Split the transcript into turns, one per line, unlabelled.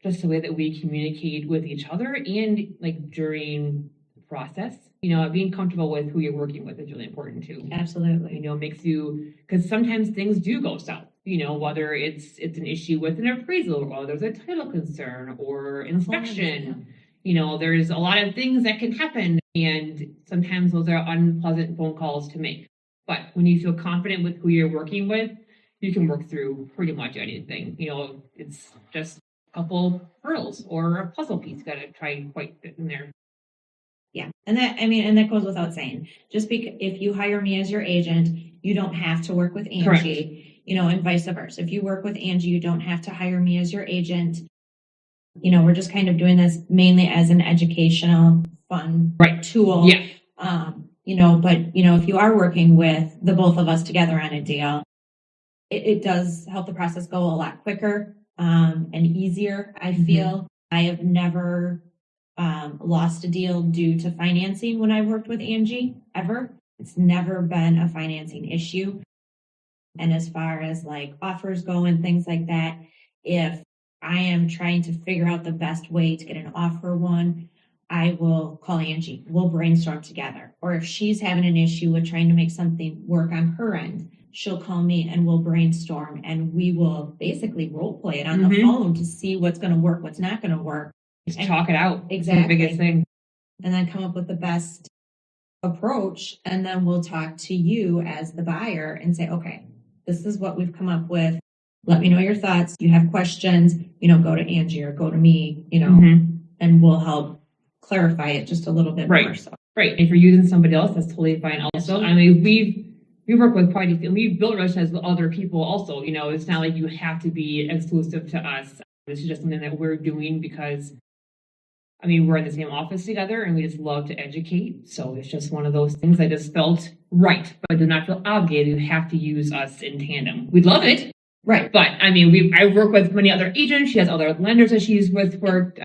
just the way that we communicate with each other and like during the process. You know, being comfortable with who you're working with is really important too.
Absolutely.
You know, makes you, because sometimes things do go south, you know, whether it's an issue with an appraisal or there's a title concern or inspection. You know, there's a lot of things that can happen, and sometimes those are unpleasant phone calls to make. But when you feel confident with who you're working with, you can work through pretty much anything. You know, it's just a couple hurdles or a puzzle piece you got to try and quite fit in there.
Yeah. And that goes without saying. Just because if you hire me as your agent, you don't have to work with Angie, Correct. You know, and vice versa. If you work with Angie, you don't have to hire me as your agent. You know, we're just kind of doing this mainly as an educational, fun tool.
Yeah.
You know, but, you know, if you are working with the both of us together on a deal, it does help the process go a lot quicker and easier, I feel. I have never lost a deal due to financing when I worked with Angie, ever. It's never been a financing issue. And as far as like offers go and things like that, if I am trying to figure out the best way to get an offer one, I will call Angie. We'll brainstorm together. Or if she's having an issue with trying to make something work on her end, she'll call me and we'll brainstorm, and we will basically role play it on the phone to see what's going to work, what's not going to work.
Just talk it out.
Exactly.
It's the biggest thing.
And then come up with the best approach. And then we'll talk to you as the buyer and say, okay, this is what we've come up with. Let me know your thoughts. You have questions, you know, go to Angie or go to me, you know, and we'll help clarify it just a little bit more. So.
Right. If you're using somebody else, that's totally fine also. I mean, we work with quite a few, we've built relationships with other people also. You know, it's not like you have to be exclusive to us. This is just something that we're doing because, I mean, we're in the same office together and we just love to educate. So it's just one of those things that just felt right, but I do not feel obligated to have to use us in tandem. We'd love it.
Right.
But I mean, I work with many other agents. She has other lenders that she's worked